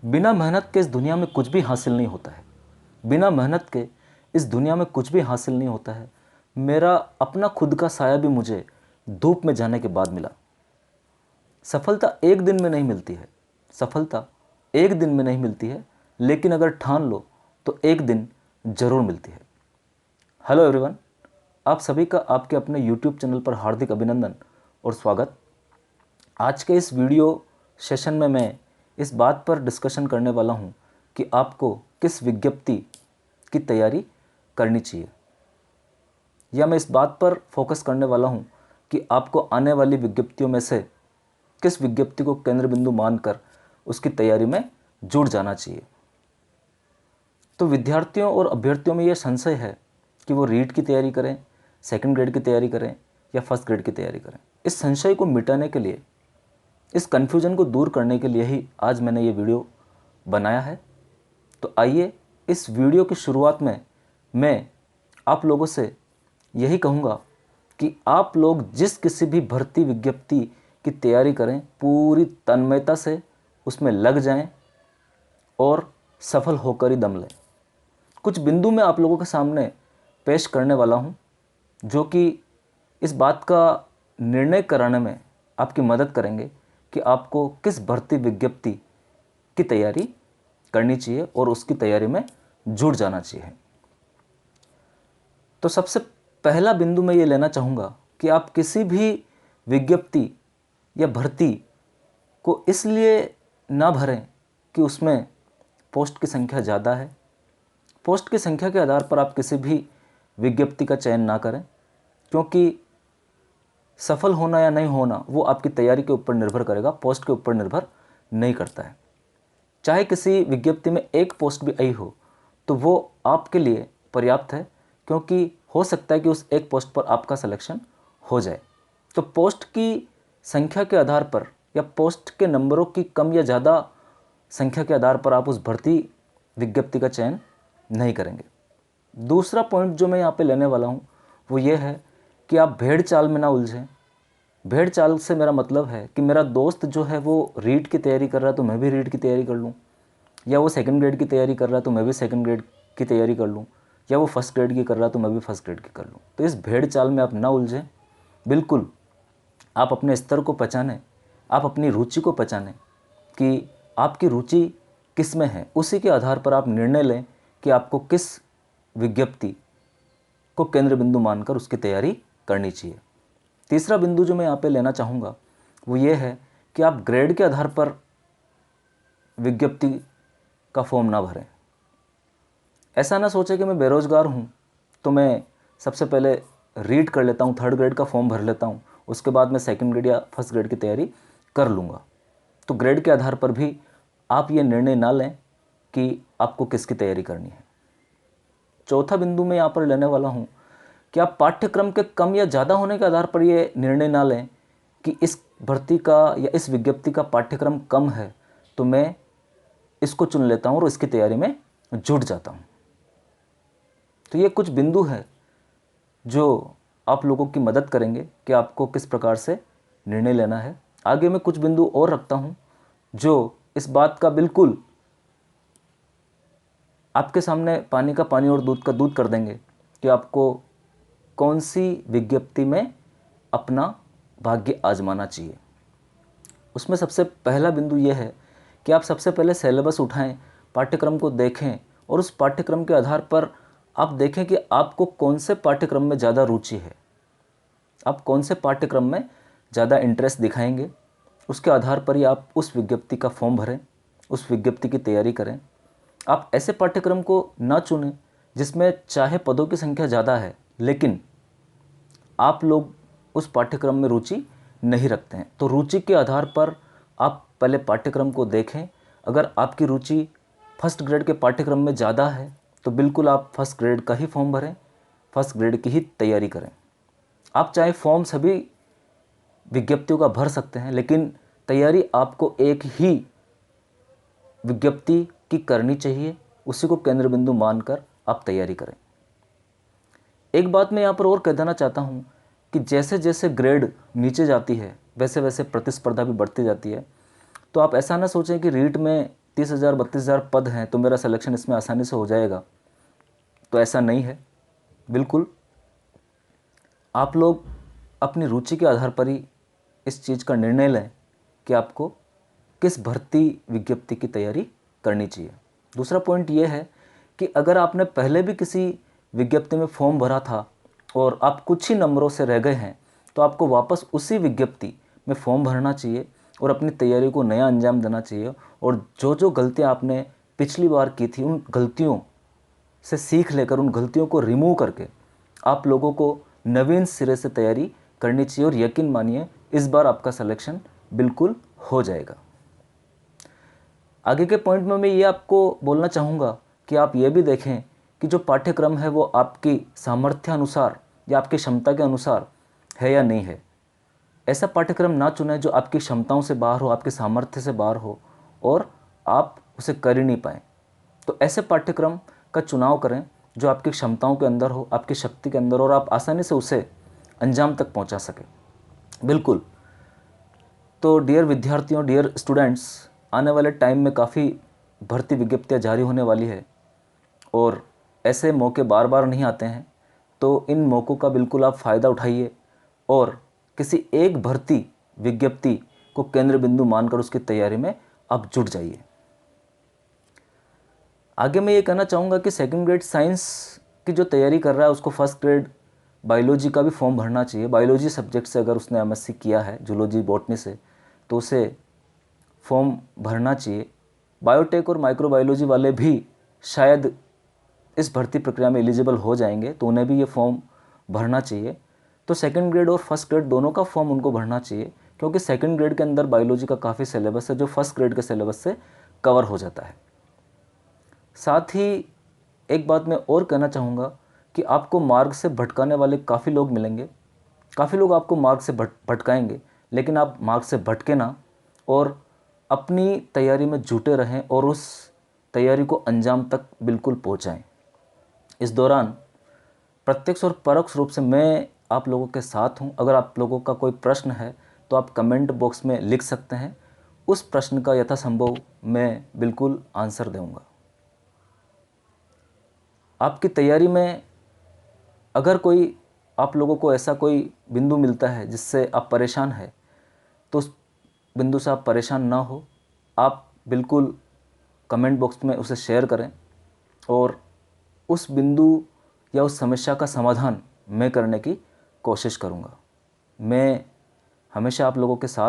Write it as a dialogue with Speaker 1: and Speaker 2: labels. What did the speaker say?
Speaker 1: बिना मेहनत के इस दुनिया में कुछ भी हासिल नहीं होता है। बिना मेहनत के इस दुनिया में कुछ भी हासिल नहीं होता है। मेरा अपना खुद का साया भी मुझे धूप में जाने के बाद मिला। सफलता एक दिन में नहीं मिलती है। सफलता एक दिन में नहीं मिलती है, लेकिन अगर ठान लो तो एक दिन ज़रूर मिलती है। हेलो एवरीवन, आप सभी का आपके अपने यूट्यूब चैनल पर हार्दिक अभिनंदन और स्वागत। आज के इस वीडियो सेशन में मैं इस बात पर डिस्कशन करने वाला हूं कि आपको किस विज्ञप्ति की तैयारी करनी चाहिए, या मैं इस बात पर फोकस करने वाला हूं कि आपको आने वाली विज्ञप्तियों में से किस विज्ञप्ति को केंद्र बिंदु मानकर उसकी तैयारी में जुट जाना चाहिए। तो विद्यार्थियों और अभ्यर्थियों में यह संशय है कि वो रीट की तैयारी करें, सेकंड ग्रेड की तैयारी करें या फर्स्ट ग्रेड की तैयारी करें। इस संशय को मिटाने के लिए, इस कन्फ्यूजन को दूर करने के लिए ही आज मैंने ये वीडियो बनाया है। तो आइए, इस वीडियो की शुरुआत में मैं आप लोगों से यही कहूँगा कि आप लोग जिस किसी भी भर्ती विज्ञप्ति की तैयारी करें, पूरी तन्मयता से उसमें लग जाएं और सफल होकर ही दम लें। कुछ बिंदु मैं आप लोगों के सामने पेश करने वाला हूं, जो कि इस बात का निर्णय कराने में आपकी मदद करेंगे कि आपको किस भर्ती विज्ञप्ति की तैयारी करनी चाहिए और उसकी तैयारी में जुट जाना चाहिए। तो सबसे पहला बिंदु मैं ये लेना चाहूँगा कि आप किसी भी विज्ञप्ति या भर्ती को इसलिए ना भरें कि उसमें पोस्ट की संख्या ज़्यादा है। पोस्ट की संख्या के आधार पर आप किसी भी विज्ञप्ति का चयन ना करें, क्योंकि सफल होना या नहीं होना वो आपकी तैयारी के ऊपर निर्भर करेगा, पोस्ट के ऊपर निर्भर नहीं करता है। चाहे किसी विज्ञप्ति में एक पोस्ट भी आई हो तो वो आपके लिए पर्याप्त है, क्योंकि हो सकता है कि उस एक पोस्ट पर आपका सिलेक्शन हो जाए। तो पोस्ट की संख्या के आधार पर या पोस्ट के नंबरों की कम या ज़्यादा संख्या के आधार पर आप उस भर्ती विज्ञप्ति का चयन नहीं करेंगे। दूसरा पॉइंट जो मैं यहाँ पे लेने वाला हूँ वो ये है कि आप भेड़ चाल में ना उलझें। भेड़ चाल से मेरा मतलब है कि मेरा दोस्त जो है वो रीट की तैयारी कर रहा है तो मैं भी रीट की तैयारी कर लूँ, या वो सेकंड ग्रेड की तैयारी कर रहा है तो मैं भी सेकंड ग्रेड की तैयारी कर लूँ, या वो फर्स्ट ग्रेड की कर रहा है तो मैं भी फर्स्ट ग्रेड की कर लूँ। तो इस भेड़ चाल में आप ना उलझें। बिल्कुल आप अपने स्तर को पहचानें, आप अपनी रुचि को पहचानें कि आपकी रुचि किस में है। उसी के आधार पर आप निर्णय लें कि आपको किस विज्ञप्ति को केंद्र बिंदु मानकर उसकी तैयारी करनी चाहिए। तीसरा बिंदु जो मैं यहाँ पे लेना चाहूँगा वो ये है कि आप ग्रेड के आधार पर विज्ञप्ति का फॉर्म ना भरें। ऐसा ना सोचें कि मैं बेरोज़गार हूँ तो मैं सबसे पहले रीड कर लेता हूँ, थर्ड ग्रेड का फॉर्म भर लेता हूँ, उसके बाद मैं सेकंड ग्रेड या फर्स्ट ग्रेड की तैयारी कर लूँगा। तो ग्रेड के आधार पर भी आप ये निर्णय ना लें कि आपको किसकी तैयारी करनी है। चौथा बिंदु मैं यहाँ पर लेने वाला हूँ कि आप पाठ्यक्रम के कम या ज़्यादा होने के आधार पर ये निर्णय ना लें कि इस भर्ती का या इस विज्ञप्ति का पाठ्यक्रम कम है तो मैं इसको चुन लेता हूँ और इसकी तैयारी में जुट जाता हूँ। तो ये कुछ बिंदु है जो आप लोगों की मदद करेंगे कि आपको किस प्रकार से निर्णय लेना है। आगे मैं कुछ बिंदु और रखता हूँ जो इस बात का बिल्कुल आपके सामने पानी का पानी और दूध का दूध कर देंगे कि आपको कौन सी विज्ञप्ति में अपना भाग्य आजमाना चाहिए। उसमें सबसे पहला बिंदु यह है कि आप सबसे पहले सिलेबस उठाएं, पाठ्यक्रम को देखें और उस पाठ्यक्रम के आधार पर आप देखें कि आपको कौन से पाठ्यक्रम में ज़्यादा रुचि है, आप कौन से पाठ्यक्रम में ज़्यादा इंटरेस्ट दिखाएंगे। उसके आधार पर ही आप उस विज्ञप्ति का फॉर्म भरें, उस विज्ञप्ति की तैयारी करें। आप ऐसे पाठ्यक्रम को ना चुनें जिसमें चाहे पदों की संख्या ज़्यादा है लेकिन आप लोग उस पाठ्यक्रम में रुचि नहीं रखते हैं। तो रुचि के आधार पर आप पहले पाठ्यक्रम को देखें। अगर आपकी रुचि फर्स्ट ग्रेड के पाठ्यक्रम में ज़्यादा है तो बिल्कुल आप फर्स्ट ग्रेड का ही फॉर्म भरें, फर्स्ट ग्रेड की ही तैयारी करें। आप चाहे फॉर्म सभी विज्ञप्तियों का भर सकते हैं, लेकिन तैयारी आपको एक ही विज्ञप्ति की करनी चाहिए, उसी को केंद्र बिंदु मानकर आप तैयारी करें। एक बात मैं यहाँ पर और कह देना चाहता हूँ कि जैसे जैसे ग्रेड नीचे जाती है वैसे वैसे प्रतिस्पर्धा भी बढ़ती जाती है। तो आप ऐसा ना सोचें कि रीट में 30,000 32,000 पद हैं तो मेरा सिलेक्शन इसमें आसानी से हो जाएगा, तो ऐसा नहीं है। बिल्कुल आप लोग अपनी रुचि के आधार पर ही इस चीज़ का निर्णय लें कि आपको किस भर्ती विज्ञप्ति की तैयारी करनी चाहिए। दूसरा पॉइंट ये है कि अगर आपने पहले भी किसी विज्ञप्ति में फॉर्म भरा था और आप कुछ ही नंबरों से रह गए हैं, तो आपको वापस उसी विज्ञप्ति में फॉर्म भरना चाहिए और अपनी तैयारी को नया अंजाम देना चाहिए। और जो जो गलतियाँ आपने पिछली बार की थी, उन गलतियों से सीख लेकर उन गलतियों को रिमूव करके आप लोगों को नवीन सिरे से तैयारी करनी चाहिए। और यकीन मानिए इस बार आपका सिलेक्शन बिल्कुल हो जाएगा। आगे के पॉइंट में मैं ये आपको बोलना चाहूँगा कि आप ये भी देखें कि जो पाठ्यक्रम है वो आपकी सामर्थ्य अनुसार या आपकी क्षमता के अनुसार है या नहीं है। ऐसा पाठ्यक्रम ना चुनें जो आपकी क्षमताओं से बाहर हो, आपके सामर्थ्य से बाहर हो और आप उसे कर ही नहीं पाएँ। तो ऐसे पाठ्यक्रम का चुनाव करें जो आपकी क्षमताओं के अंदर हो, आपकी शक्ति के अंदर, और आप आसानी से उसे अंजाम तक पहुंचा सकें। बिल्कुल। तो डियर विद्यार्थियों, डियर स्टूडेंट्स, आने वाले टाइम में काफ़ी भर्ती विज्ञप्तियाँ जारी होने वाली है और ऐसे मौके बार बार नहीं आते हैं। तो इन मौक़ों का बिल्कुल आप फ़ायदा उठाइए और किसी एक भर्ती विज्ञप्ति को केंद्र बिंदु मानकर उसकी तैयारी में आप जुट जाइए। आगे मैं ये कहना चाहूँगा कि सेकंड ग्रेड साइंस की जो तैयारी कर रहा है उसको फर्स्ट ग्रेड बायोलॉजी का भी फॉर्म भरना चाहिए। बायोलॉजी सब्जेक्ट से अगर उसने एमएससी किया है, जूलॉजी बॉटनी से, तो उसे फॉर्म भरना चाहिए। बायोटेक और माइक्रोबायोलॉजी वाले भी शायद इस भर्ती प्रक्रिया में एलिजिबल हो जाएंगे, तो उन्हें भी ये फॉर्म भरना चाहिए। तो सेकंड ग्रेड और फर्स्ट ग्रेड दोनों का फॉर्म उनको भरना चाहिए, क्योंकि सेकंड ग्रेड के अंदर बायोलॉजी का काफ़ी सिलेबस है जो फर्स्ट ग्रेड के सिलेबस से कवर हो जाता है। साथ ही एक बात मैं और कहना चाहूँगा कि आपको मार्ग से भटकाने वाले काफ़ी लोग मिलेंगे। काफ़ी लोग आपको मार्ग से भटकाएंगे, लेकिन आप मार्ग से भटके ना और अपनी तैयारी में जुटे रहें और उस तैयारी को अंजाम तक बिल्कुल पहुँचाएँ। इस दौरान प्रत्यक्ष और परोक्ष रूप से मैं आप लोगों के साथ हूँ। अगर आप लोगों का कोई प्रश्न है तो आप कमेंट बॉक्स में लिख सकते हैं। उस प्रश्न का यथासंभव मैं बिल्कुल आंसर दूँगा। आपकी तैयारी में अगर कोई आप लोगों को ऐसा कोई बिंदु मिलता है जिससे आप परेशान हैं, तो उस बिंदु से आप परेशान ना हो, आप बिल्कुल कमेंट बॉक्स में उसे शेयर करें और उस बिंदु या उस समस्या का समाधान मैं करने की कोशिश करूँगा। मैं हमेशा आप लोगों के साथ